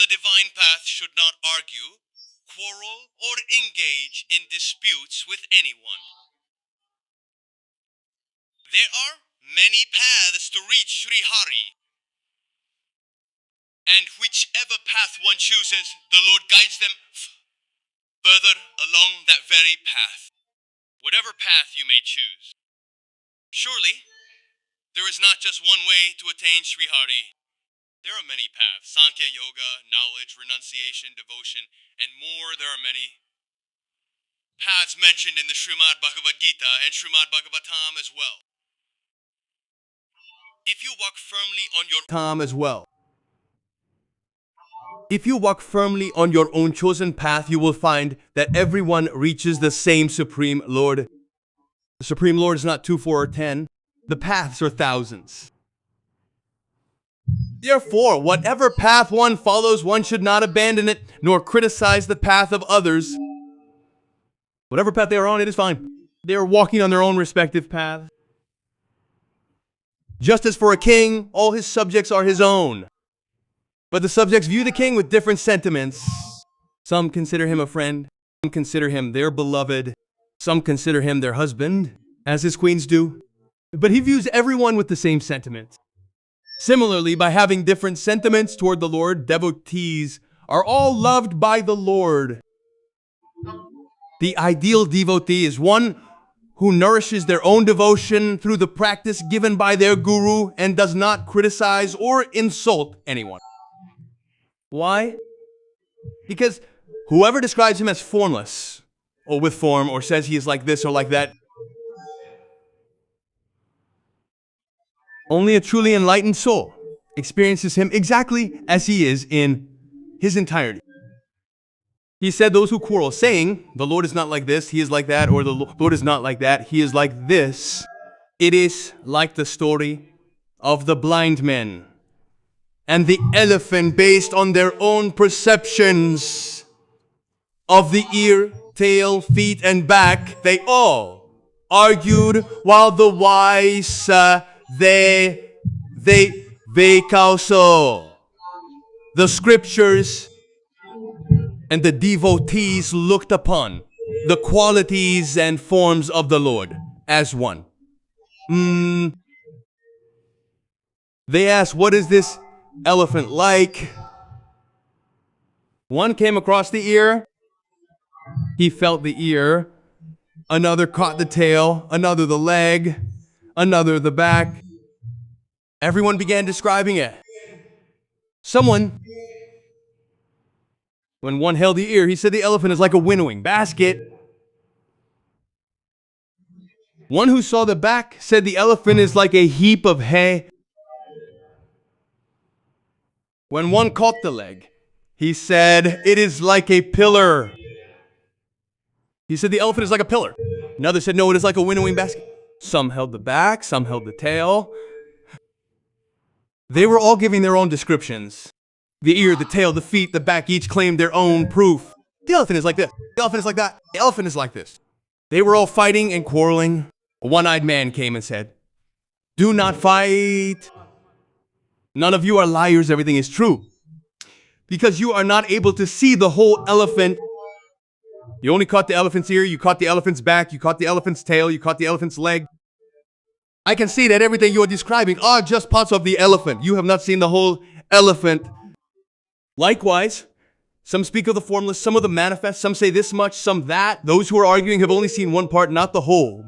the divine path should not argue, quarrel, or engage in disputes with anyone. There are many paths to reach Sri Hari, and whichever path one chooses, the Lord guides them further along that very path. Whatever path you may choose. Surely, there is not just one way to attain Sri Hari. There are many paths: Sankhya Yoga, knowledge, renunciation, devotion, and more. There are many paths mentioned in the Srimad Bhagavad Gita and Srimad Bhagavatam as well. If you walk firmly on your If you walk firmly on your own chosen path, you will find that everyone reaches the same Supreme Lord. The Supreme Lord is not 2, 4, or 10. The paths are thousands. Therefore, whatever path one follows, one should not abandon it, nor criticize the path of others. Whatever path they are on, it is fine. They are walking on their own respective paths. Just as for a king, all his subjects are his own. But the subjects view the king with different sentiments. Some consider him a friend, some consider him their beloved, some consider him their husband, as his queens do. But he views everyone with the same sentiment. Similarly, by having different sentiments toward the Lord, devotees are all loved by the Lord. The ideal devotee is one who nourishes their own devotion through the practice given by their guru and does not criticize or insult anyone. Why? Because whoever describes him as formless, or with form, or says he is like this or like that, only a truly enlightened soul experiences him exactly as he is in his entirety. He said, those who quarrel, saying, the Lord is not like this, he is like that, or the Lord is not like that, he is like this. It is like the story of the blind men and the elephant based on their own perceptions of the ear, tail, feet, and back. They all argued while the wise they also. The scriptures and the devotees looked upon the qualities and forms of the Lord as one. They asked, what is this elephant like? One came across the ear. He felt the ear. Another caught the tail. Another the leg. Another the back. Everyone began describing it. When one held the ear, he said the elephant is like a winnowing basket. One who saw the back said the elephant is like a heap of hay. When one caught the leg, he said it is like a pillar. He said the elephant is like a pillar. Another said no, it is like a winnowing basket. Some held the back, some held the tail. They were all giving their own descriptions. The ear, the tail, the feet, the back, each claimed their own proof. The elephant is like this. The elephant is like that. The elephant is like this. They were all fighting and quarreling. A one-eyed man came and said, do not fight. None of you are liars. Everything is true. Because you are not able to see the whole elephant. You only caught the elephant's ear. You caught the elephant's back. You caught the elephant's tail. You caught the elephant's leg. I can see that everything you are describing are just parts of the elephant. You have not seen the whole elephant. Likewise, some speak of the formless, some of the manifest, some say this much, some that. Those who are arguing have only seen one part, not the whole.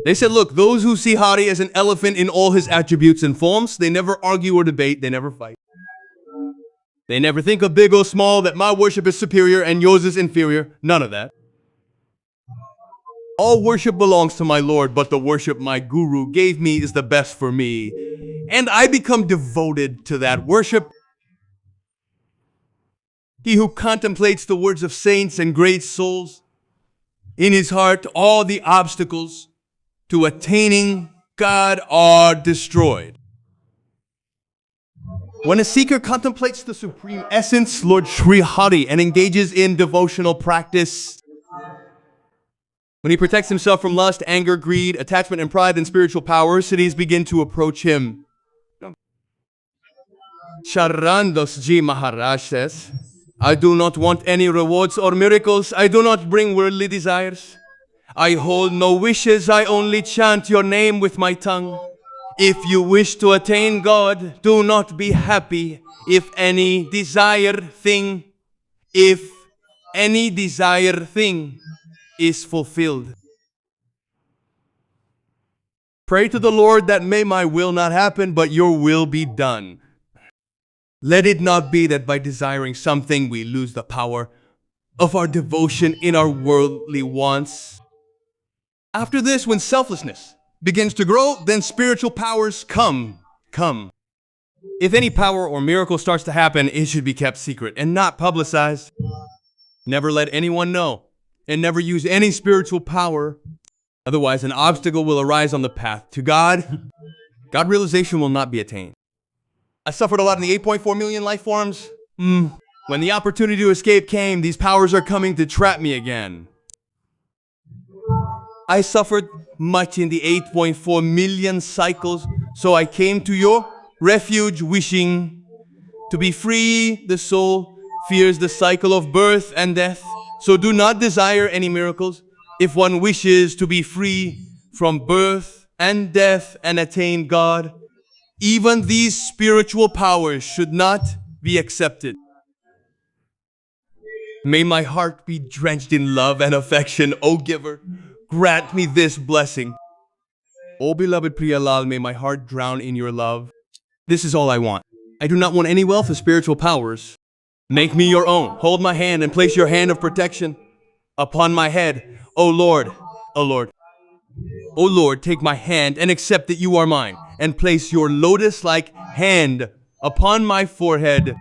They said, look, those who see Hari as an elephant in all his attributes and forms, they never argue or debate, they never fight. They never think of big or small, that my worship is superior and yours is inferior. None of that. All worship belongs to my Lord, but the worship my guru gave me is the best for me. And I become devoted to that worship. He who contemplates the words of saints and great souls, in his heart all the obstacles to attaining God are destroyed. When a seeker contemplates the supreme essence, Lord Sri Hari, and engages in devotional practice, when he protects himself from lust, anger, greed, attachment, and pride, and spiritual power, cities begin to approach him. Premanand Ji Maharaj says, I do not want any rewards or miracles. I do not bring worldly desires. I hold no wishes. I only chant your name with my tongue. If you wish to attain God, do not be happy if any desired thing is fulfilled. Pray to the Lord that may my will not happen, but your will be done. Let it not be that by desiring something we lose the power of our devotion in our worldly wants. After this, when selflessness begins to grow, then spiritual powers come. If any power or miracle starts to happen, it should be kept secret and not publicized. Never let anyone know, and never use any spiritual power. Otherwise, an obstacle will arise on the path to God. God realization will not be attained. I suffered a lot in the 8.4 million life forms. When the opportunity to escape came, these powers are coming to trap me again. I suffered much in the 8.4 million cycles, so I came to your refuge wishing to be free. The soul fears the cycle of birth and death, so do not desire any miracles. If one wishes to be free from birth and death and attain God, even these spiritual powers should not be accepted. May my heart be drenched in love and affection, O Giver. Grant me this blessing. O beloved Priyalal, may my heart drown in your love. This is all I want. I do not want any wealth of spiritual powers. Make me your own. Hold my hand and place your hand of protection upon my head. O Lord, O Lord. O Lord, take my hand and accept that you are mine, and place your lotus-like hand upon my forehead.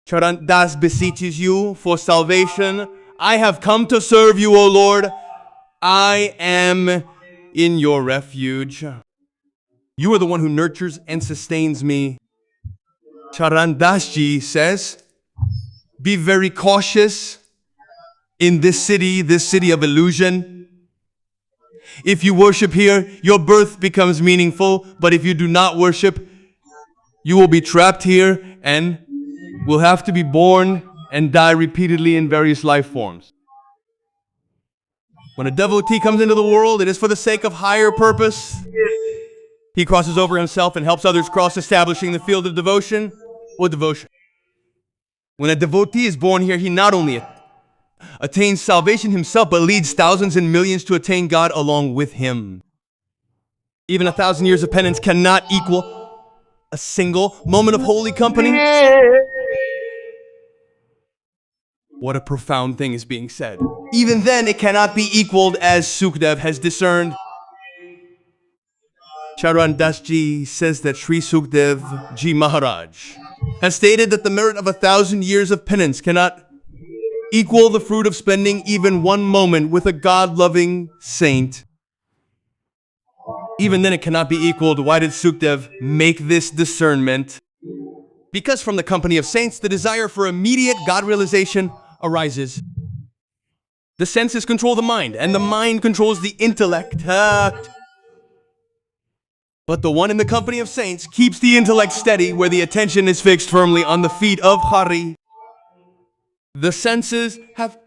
Charan Das beseeches you for salvation. I have come to serve you, O Lord. I am in your refuge. You are the one who nurtures and sustains me. Charan Das Ji says, be very cautious in this city of illusion. If you worship here, your birth becomes meaningful, but if you do not worship, you will be trapped here and will have to be born and die repeatedly in various life forms. When a devotee comes into the world, it is for the sake of higher purpose. He crosses over himself and helps others cross, establishing the field of devotion or devotion. When a devotee is born here, he not only attains salvation himself, but leads thousands and millions to attain God along with him. Even 1,000 years of penance cannot equal a single moment of holy company. What a profound thing is being said. Even then, it cannot be equaled, as Sukdev has discerned. Charan Das Ji says that Sri Sukdev Ji Maharaj has stated that the merit of 1,000 years of penance cannot equal the fruit of spending even one moment with a God-loving saint. Even then, it cannot be equaled. Why did Sukdev make this discernment? Because from the company of saints, the desire for immediate God realization arises. The senses control the mind, and the mind controls the intellect. But the one in the company of saints keeps the intellect steady, where the attention is fixed firmly on the feet of Hari. The senses have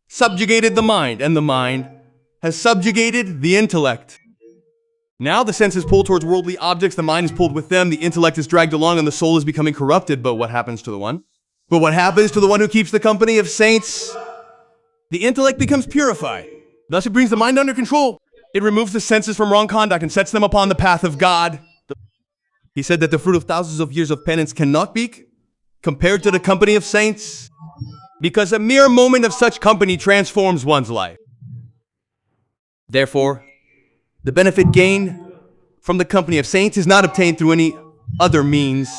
subjugated the mind, and the mind has subjugated the intellect. Now the senses pull towards worldly objects, the mind is pulled with them, the intellect is dragged along, and the soul is becoming corrupted. But what happens to the one? But what happens to the one who keeps the company of saints? The intellect becomes purified. Thus it brings the mind under control. It removes the senses from wrong conduct and sets them upon the path of God. He said that the fruit of thousands of years of penance cannot be compared to the company of saints, because a mere moment of such company transforms one's life. Therefore, the benefit gained from the company of saints is not obtained through any other means.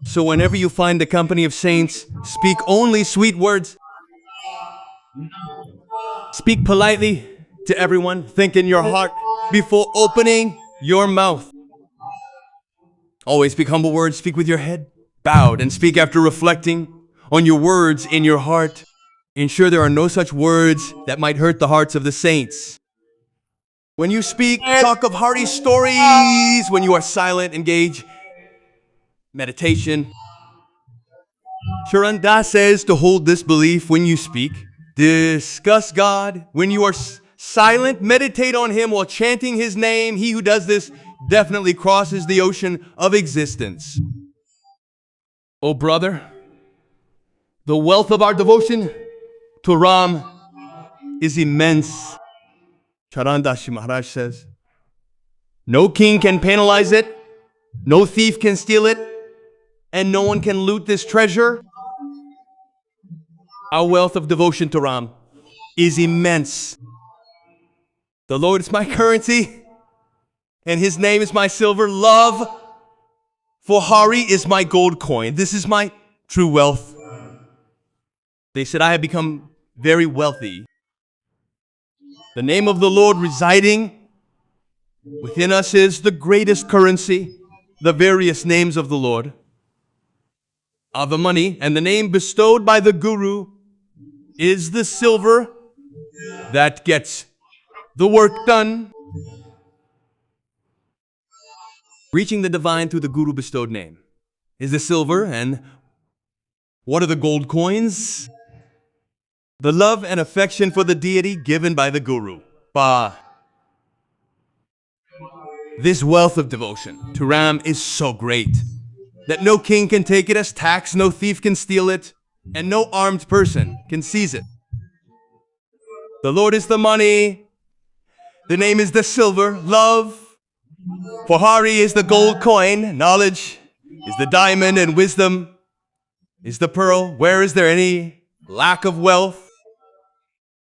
So whenever you find the company of saints, speak only sweet words. Speak politely to everyone. Think in your heart before opening your mouth. Always speak humble words. Speak with your head bowed, and speak after reflecting on your words in your heart. Ensure there are no such words that might hurt the hearts of the saints. When you speak, talk of hearty stories. When you are silent, engage meditation. Charan Das says to hold this belief when you speak. Discuss God. When you are silent, meditate on Him while chanting His name. He who does this definitely crosses the ocean of existence. Oh brother, the wealth of our devotion to Ram is immense. Premanand Ji Maharaj says, no king can penalize it, no thief can steal it, and no one can loot this treasure. Our wealth of devotion to Ram is immense. The Lord is my currency, and His name is my silver. Love for Hari is my gold coin. This is my true wealth. They said, I have become very wealthy. The name of the Lord residing within us is the greatest currency. The various names of the Lord are the money, and the name bestowed by the Guru is the silver that gets the work done. Reaching the divine through the Guru bestowed name is the silver, and what are the gold coins? The love and affection for the deity given by the Guru. This wealth of devotion to Ram is so great that no king can take it as tax, no thief can steal it, and no armed person can seize it. The Lord is the money, the name is the silver, love for Hari is the gold coin, knowledge is the diamond, and wisdom is the pearl. Where is there any lack of wealth?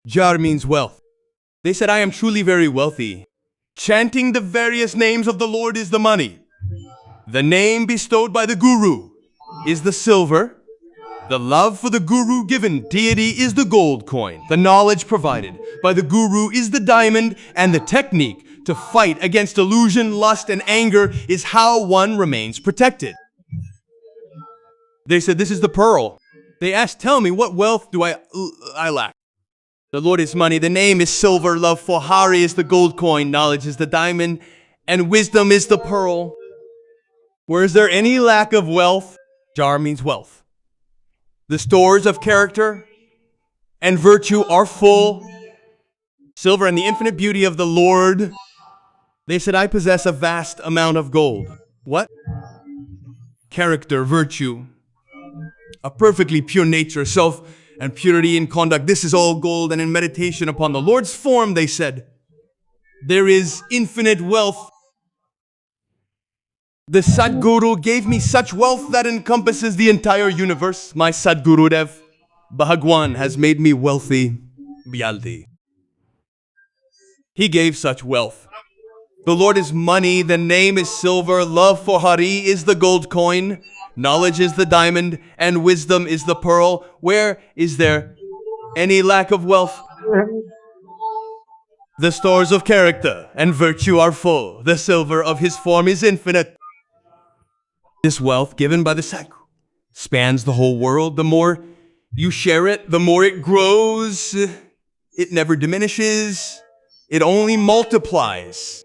Jar means wealth. They said, I am truly very wealthy. Chanting the various names of the Lord is the money. The name bestowed by the Guru is the silver. The love for the Guru given deity is the gold coin. The knowledge provided by the Guru is the diamond, and the technique to fight against illusion, lust, and anger is how one remains protected. They said, this is the pearl. They asked, tell me, what wealth do I lack? The Lord is money, the name is silver, love for Hari is the gold coin, knowledge is the diamond, and wisdom is the pearl. Where is there any lack of wealth? Jar means wealth. The stores of character and virtue are full. Silver and the infinite beauty of the Lord. They said, I possess a vast amount of gold. What? Character, virtue, a perfectly pure nature, self and purity in conduct. This is all gold, and in meditation upon the Lord's form, they said, there is infinite wealth. The Sadguru gave me such wealth that encompasses the entire universe. My Sadgurudev, Bhagwan, has made me wealthy. Byaldi. He gave such wealth. The Lord is money, the name is silver, love for Hari is the gold coin, knowledge is the diamond, and wisdom is the pearl. Where is there any lack of wealth? The stores of character and virtue are full. The silver of His form is infinite. This wealth given by the Sadguru spans the whole world. The more you share it, the more it grows. It never diminishes. It only multiplies.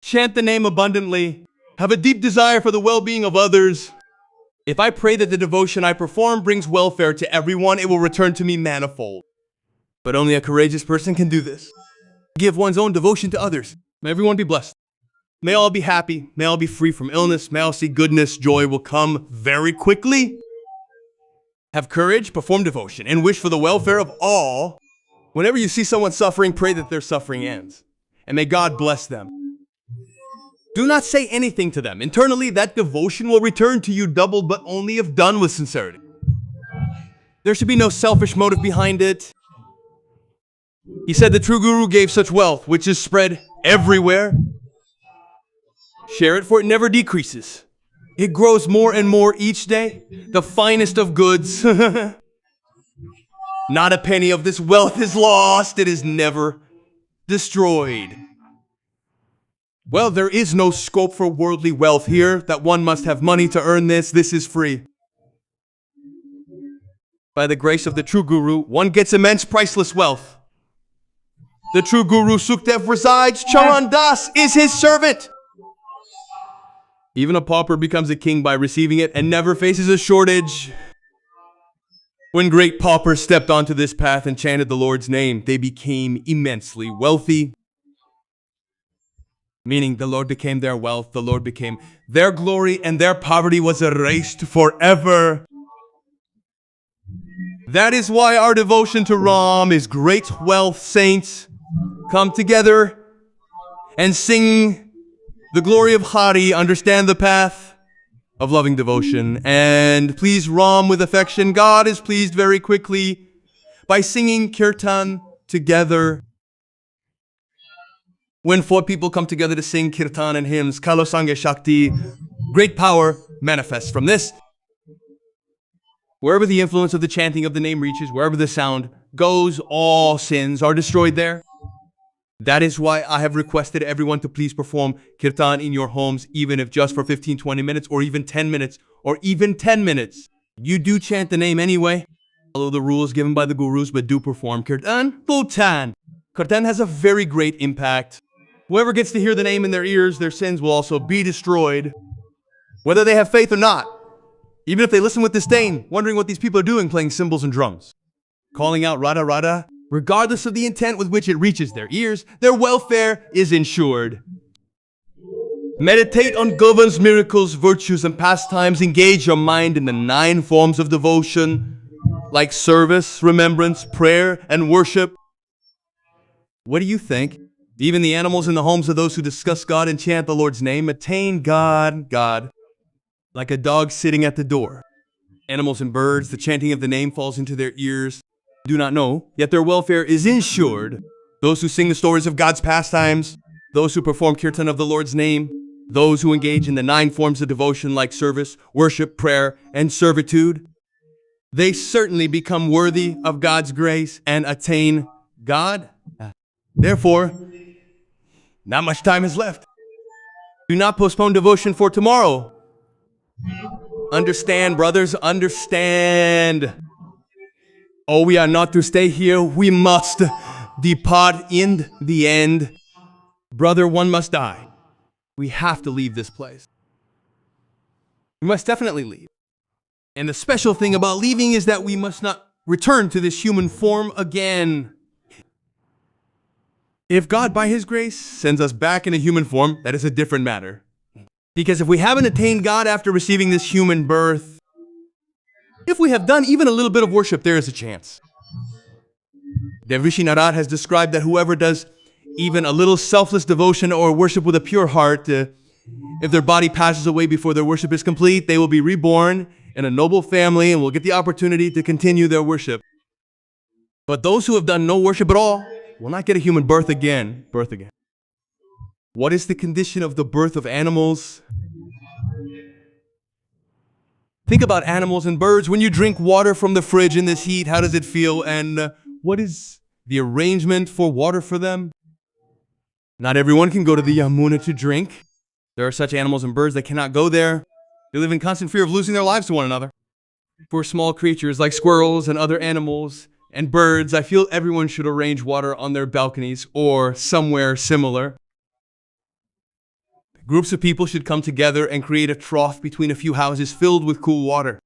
Chant the name abundantly. Have a deep desire for the well-being of others. If I pray that the devotion I perform brings welfare to everyone, it will return to me manifold. But only a courageous person can do this. Give one's own devotion to others. May everyone be blessed. May all be happy. May all be free from illness. May all see goodness. Joy will come very quickly. Have courage, perform devotion, and wish for the welfare of all. Whenever you see someone suffering, pray that their suffering ends. And may God bless them. Do not say anything to them. Internally, that devotion will return to you doubled, but only if done with sincerity. There should be no selfish motive behind it. He said the true Guru gave such wealth, which is spread everywhere. Share it, for it never decreases. It grows more and more each day. The finest of goods. Not a penny of this wealth is lost. It is never destroyed. Well, there is no scope for worldly wealth here, that one must have money to earn this. This is free. By the grace of the true Guru, one gets immense priceless wealth. The true Guru Sukdev resides. Charan Das is his servant. Even a pauper becomes a king by receiving it and never faces a shortage. When great paupers stepped onto this path and chanted the Lord's name, they became immensely wealthy. Meaning the Lord became their wealth, the Lord became their glory, and their poverty was erased forever. That is why our devotion to Ram is great wealth. Saints, come together and sing the glory of Hari, understand the path of loving devotion, and please Ram with affection. God is pleased very quickly by singing kirtan together. When 4 people come together to sing kirtan and hymns, Kalo Sangha Shakti, great power manifests from this. Wherever the influence of the chanting of the name reaches, wherever the sound goes, all sins are destroyed there. That is why I have requested everyone to please perform kirtan in your homes, even if just for 15-20 minutes, or even 10 minutes, or even 10 minutes. You do chant the name anyway. Follow the rules given by the gurus, but do perform kirtan. Bhutan. Kirtan has a very great impact. Whoever gets to hear the name in their ears, their sins will also be destroyed, whether they have faith or not. Even if they listen with disdain, wondering what these people are doing, playing cymbals and drums, calling out Radha Radha, regardless of the intent with which it reaches their ears, their welfare is ensured. Meditate on Govardhan's miracles, virtues, and pastimes. Engage your mind in the 9 forms of devotion, like service, remembrance, prayer, and worship. What do you think? Even the animals in the homes of those who discuss God and chant the Lord's name attain God, like a dog sitting at the door. Animals and birds, the chanting of the name falls into their ears, do not know, yet their welfare is ensured. Those who sing the stories of God's pastimes, those who perform kirtan of the Lord's name, those who engage in the 9 forms of devotion like service, worship, prayer, and servitude, they certainly become worthy of God's grace and attain God. Therefore, not much time is left. Do not postpone devotion for tomorrow. Understand, brothers, understand. Oh, we are not to stay here. We must depart in the end. Brother, one must die. We have to leave this place. We must definitely leave. And the special thing about leaving is that we must not return to this human form again. If God, by His grace, sends us back in a human form, that is a different matter. Because if we haven't attained God after receiving this human birth, if we have done even a little bit of worship, there is a chance. Devrishi Narad has described that whoever does even a little selfless devotion or worship with a pure heart, if their body passes away before their worship is complete, they will be reborn in a noble family and will get the opportunity to continue their worship. But those who have done no worship at all will not get a human birth again. What is the condition of the birth of animals? Think about animals and birds. When you drink water from the fridge in this heat, how does it feel? And what is the arrangement for water for them? Not everyone can go to the Yamuna to drink. There are such animals and birds that cannot go there. They live in constant fear of losing their lives to one another. For small creatures like squirrels and other animals and birds, I feel everyone should arrange water on their balconies or somewhere similar. Groups of people should come together and create a trough between a few houses filled with cool water.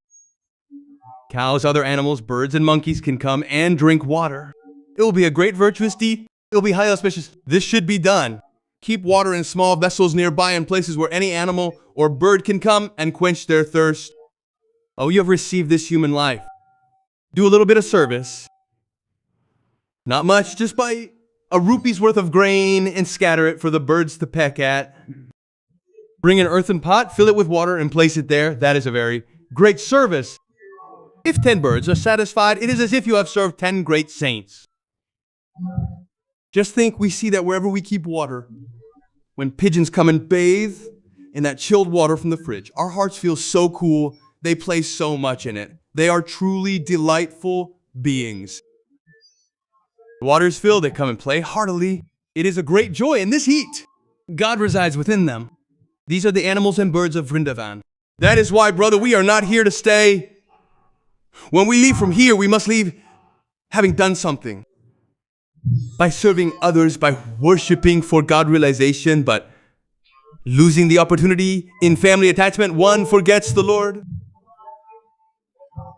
Cows, other animals, birds, and monkeys can come and drink water. It will be a great virtuous deed. It will be highly auspicious. This should be done. Keep water in small vessels nearby in places where any animal or bird can come and quench their thirst. Oh, you have received this human life. Do a little bit of service. Not much, just buy a rupee's worth of grain and scatter it for the birds to peck at. Bring an earthen pot, fill it with water, and place it there. That is a very great service. If 10 birds are satisfied, it is as if you have served 10 great saints. Just think, we see that wherever we keep water, when pigeons come and bathe in that chilled water from the fridge, our hearts feel so cool. They place so much in it. They are truly delightful beings. The water is filled, they come and play heartily. It is a great joy in this heat. God resides within them. These are the animals and birds of Vrindavan. That is why, brother, we are not here to stay. When we leave from here, we must leave having done something. By serving others, by worshiping for God realization, but Losing the opportunity in family attachment, one forgets the Lord.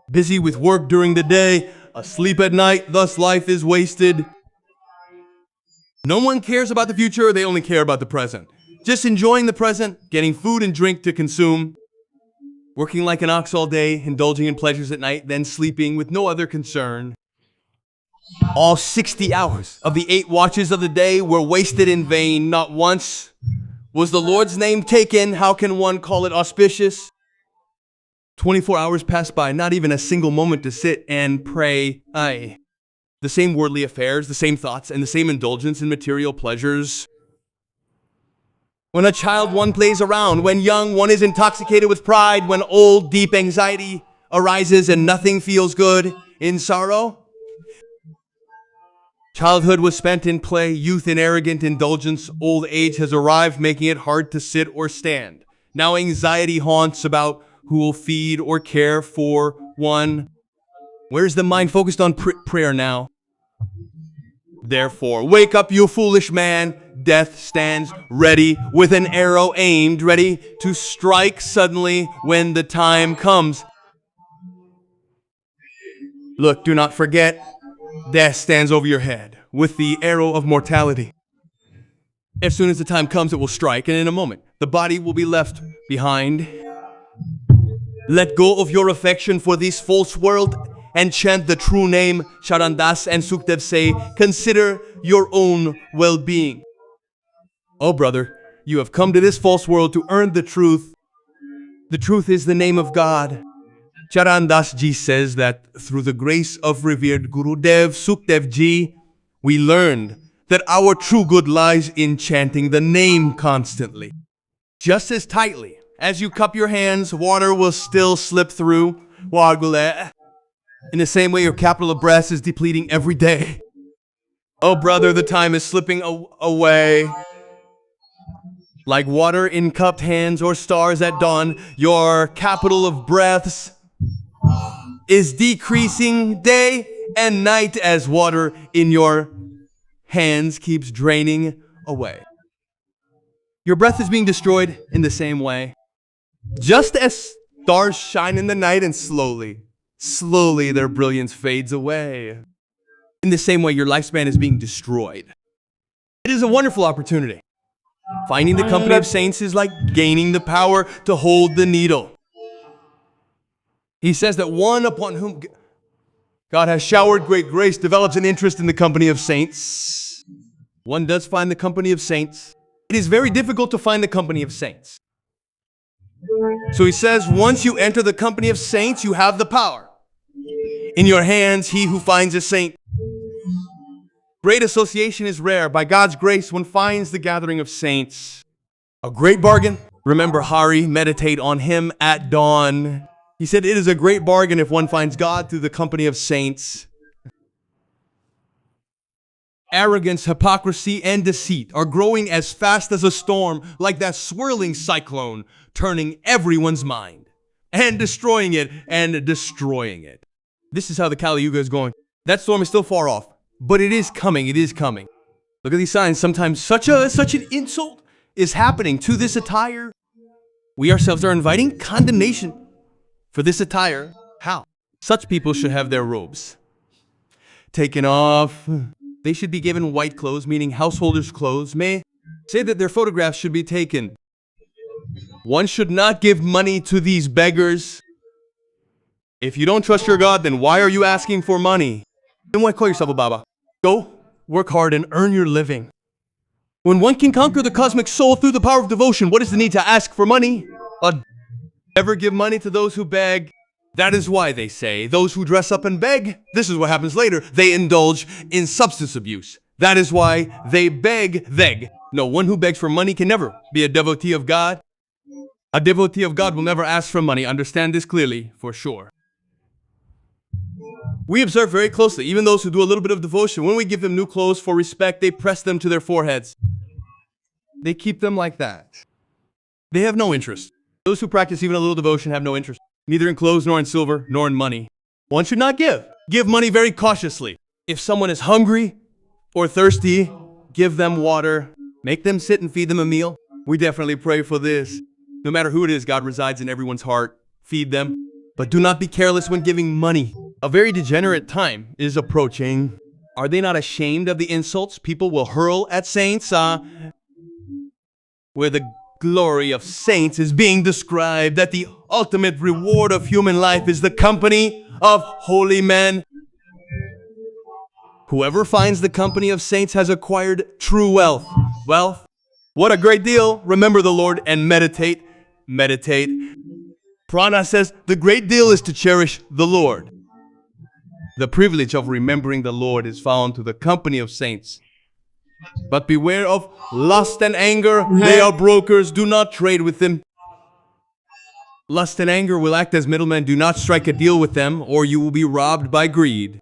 Busy with work during the day, asleep at night, thus life is wasted. No one cares about the future, they only care about the present. Just enjoying the present, getting food and drink to consume, working like an ox all day, indulging in pleasures at night, then sleeping with no other concern. All 60 hours of the 8 watches of the day were wasted in vain. Not once was the Lord's name taken. How can one call it auspicious? 24 hours passed by, not even a single moment to sit and pray. Aye. The same worldly affairs, the same thoughts, and the same indulgence in material pleasures. When a child, one plays around. When young, one is intoxicated with pride. When old, deep anxiety arises and nothing feels good. In sorrow, childhood was spent in play, youth in arrogant indulgence. Old age has arrived, making it hard to sit or stand. Now anxiety haunts about who will feed or care for one. Where's the mind focused on prayer now? Therefore, wake up, you foolish man. Death stands ready with an arrow aimed, ready to strike suddenly when the time comes. Look, do not forget, death stands over your head with the arrow of mortality. As soon as the time comes, it will strike, and in a moment, the body will be left behind. Let go of your affection for this false world and chant the true name. Charan Das and Sukhdev say, consider your own well-being. Oh brother, you have come to this false world to earn the truth. The truth is the name of God. Charan Das Ji says that through the grace of revered Gurudev Sukhdev Ji, we learned that our true good lies in chanting the name constantly. Just as tightly as you cup your hands, water will still slip through. In the same way, your capital of breath is depleting every day. Oh brother, the time is slipping away. Like water in cupped hands or stars at dawn, your capital of breaths is decreasing day and night as water in your hands keeps draining away. Your breath is being destroyed in the same way. Just as stars shine in the night and slowly their brilliance fades away. In the same way, your lifespan is being destroyed. It is a wonderful opportunity. Finding the company of saints is like gaining the power to hold the needle. He says that one upon whom God has showered great grace develops an interest in the company of saints. One does find the company of saints. It is very difficult to find the company of saints. So he says, once you enter the company of saints, you have the power. In your hands, he who finds a saint. Great association is rare. By God's grace, one finds the gathering of saints. A great bargain. Remember Hari, meditate on him at dawn. He said it is a great bargain if one finds God through the company of saints. Arrogance, hypocrisy, and deceit are growing as fast as a storm, like that swirling cyclone, turning everyone's mind and destroying it and destroying it. This is how the Kali Yuga is going. That storm is still far off, but it is coming, it is coming. Look at these signs. Sometimes such an insult is happening to this attire. We ourselves are inviting condemnation for this attire. How? Such people should have their robes taken off. They should be given white clothes, meaning householders' clothes. May say that their photographs should be taken. One should not give money to these beggars. If you don't trust your God, then why are you asking for money? Then why call yourself a Baba? Go, work hard, and earn your living. When one can conquer the cosmic soul through the power of devotion, what is the need to ask for money? Ever give money to those who beg? That is why they say, those who dress up and beg, this is what happens later, they indulge in substance abuse. That is why they beg. No, one who begs for money can never be a devotee of God. A devotee of God will never ask for money. Understand this clearly, for sure. We observe very closely, even those who do a little bit of devotion, when we give them new clothes for respect, they press them to their foreheads. They keep them like that. They have no interest. Those who practice even a little devotion have no interest, neither in clothes, nor in silver, nor in money. One should not give. Give money very cautiously. If someone is hungry or thirsty, give them water. Make them sit and feed them a meal. We definitely pray for this. No matter who it is, God resides in everyone's heart. Feed them. But do not be careless when giving money. A very degenerate time is approaching. Are they not ashamed of the insults people will hurl at saints? Where the glory of saints is being described, that the ultimate reward of human life is the company of holy men. Whoever finds the company of saints has acquired true wealth. Wealth? What a great deal. Remember the Lord and meditate. Meditate. Prana says the great deal is to cherish the Lord. The privilege of remembering the Lord is found to the company of saints. But beware of lust and anger. They are brokers. Do not trade with them. Lust and anger will act as middlemen. Do not strike a deal with them, or you will be robbed by greed.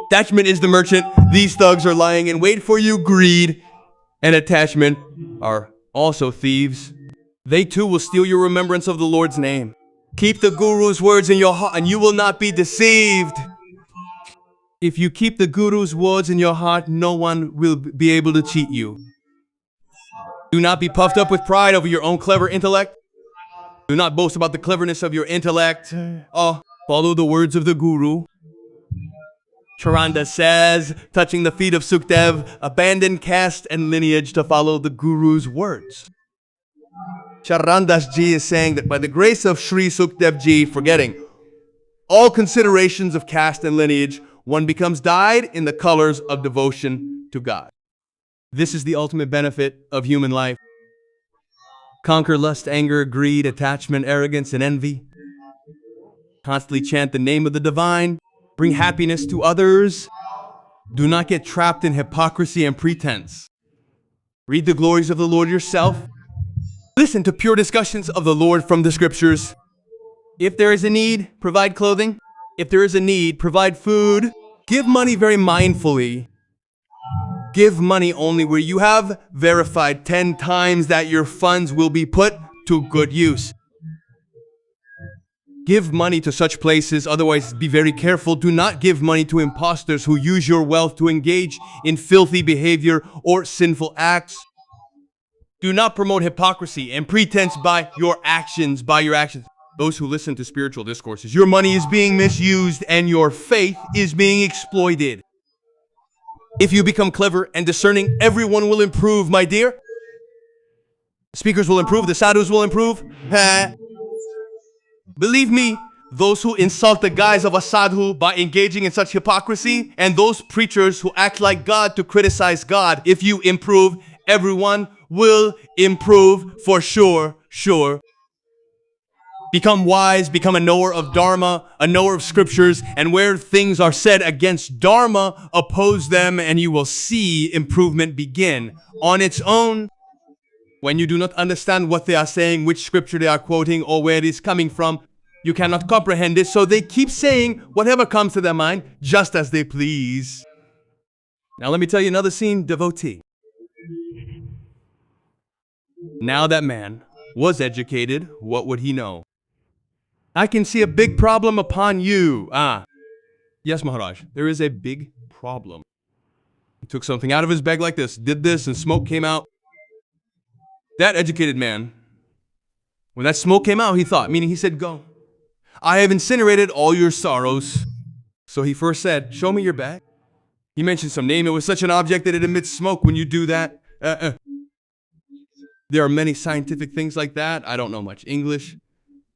Attachment is the merchant. These thugs are lying in wait for you. Greed and attachment are also thieves. They too will steal your remembrance of the Lord's name. Keep the Guru's words in your heart and you will not be deceived. If you keep the Guru's words in your heart, no one will be able to cheat you. Do not be puffed up with pride over your own clever intellect. Do not boast about the cleverness of your intellect. Follow the words of the Guru. Charanda says, touching the feet of Sukdev, abandon caste and lineage to follow the Guru's words. Charandas Ji is saying that by the grace of Sri Sukdev Ji, forgetting all considerations of caste and lineage, one becomes dyed in the colors of devotion to God. This is the ultimate benefit of human life. Conquer lust, anger, greed, attachment, arrogance, and envy. Constantly chant the name of the divine. Bring happiness to others. Do not get trapped in hypocrisy and pretense. Read the glories of the Lord yourself. Listen to pure discussions of the Lord from the scriptures. If there is a need, provide clothing. If there is a need, provide food. Give money very mindfully. Give money only where you have verified 10 times that your funds will be put to good use. Give money to such places, otherwise be very careful. Do not give money to impostors who use your wealth to engage in filthy behavior or sinful acts. Do not promote hypocrisy and pretense by your actions, Those who listen to spiritual discourses, your money is being misused and your faith is being exploited. If you become clever and discerning, everyone will improve, my dear. Speakers will improve, the sadhus will improve. Believe me, those who insult the guise of a sadhu by engaging in such hypocrisy, and those preachers who act like God to criticize God, if you improve, everyone will improve for sure. Become wise, become a knower of Dharma, a knower of scriptures, and where things are said against Dharma, oppose them and you will see improvement begin on its own. When you do not understand what they are saying, which scripture they are quoting, or where it is coming from, you cannot comprehend it, so they keep saying whatever comes to their mind, just as they please. Now let me tell you another scene, devotee. Now that man was educated, what would he know? I can see a big problem upon you. Yes, Maharaj, there is a big problem. He took something out of his bag like this, did this, and smoke came out. That educated man, when that smoke came out, he thought, meaning he said, go. I have incinerated all your sorrows. So he first said, show me your bag. He mentioned some name. It was such an object that it emits smoke when you do that. There are many scientific things like that. I don't know much English,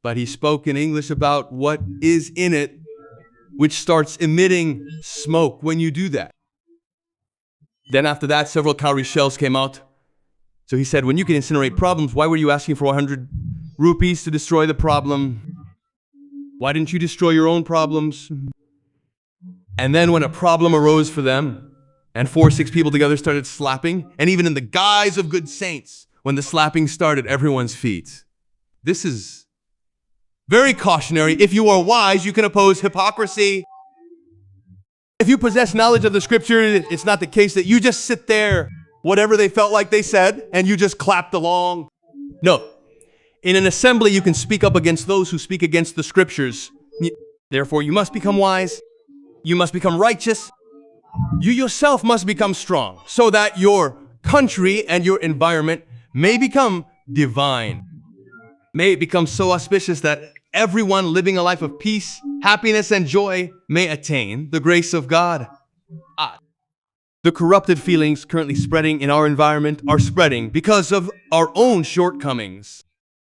but he spoke in English about what is in it, which starts emitting smoke when you do that. Then after that, several cowrie shells came out. So he said, when you can incinerate problems, why were you asking for 100 rupees to destroy the problem? Why didn't you destroy your own problems? And then when a problem arose for them, and 4 or 6 people together started slapping, and even in the guise of good saints, when the slapping started, everyone's feet. This is very cautionary. If you are wise, you can oppose hypocrisy. If you possess knowledge of the scripture, it's not the case that you just sit there, whatever they felt like they said, and you just clapped along. No. In an assembly, you can speak up against those who speak against the scriptures. Therefore, you must become wise. You must become righteous. You yourself must become strong so that your country and your environment may become divine. May it become so auspicious that everyone living a life of peace, happiness, and joy may attain the grace of God. The corrupted feelings currently spreading in our environment are spreading because of our own shortcomings.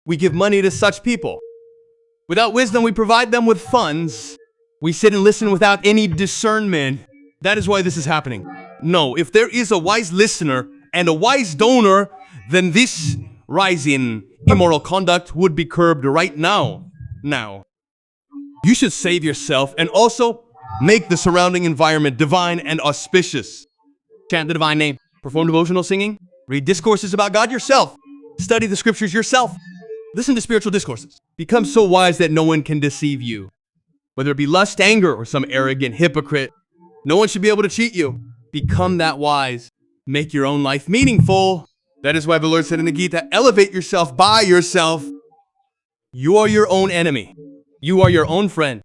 We give money to such people. Without wisdom, we provide them with funds. We sit and listen without any discernment. That is why this is happening. No, if there is a wise listener and a wise donor, then this rise in immoral conduct would be curbed right now. Now, you should save yourself and also make the surrounding environment divine and auspicious. Chant the divine name, perform devotional singing, read discourses about God yourself, study the scriptures yourself, listen to spiritual discourses. Become so wise that no one can deceive you. Whether it be lust, anger, or some arrogant hypocrite, no one should be able to cheat you. Become that wise. Make your own life meaningful. That is why the Lord said in the Gita, elevate yourself by yourself. You are your own enemy. You are your own friend.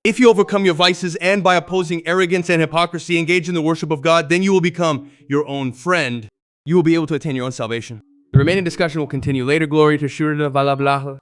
If you overcome your vices and by opposing arrogance and hypocrisy engage in the worship of God, then you will become your own friend. You will be able to attain your own salvation. The remaining discussion will continue later. Glory to Shurda Valablaha.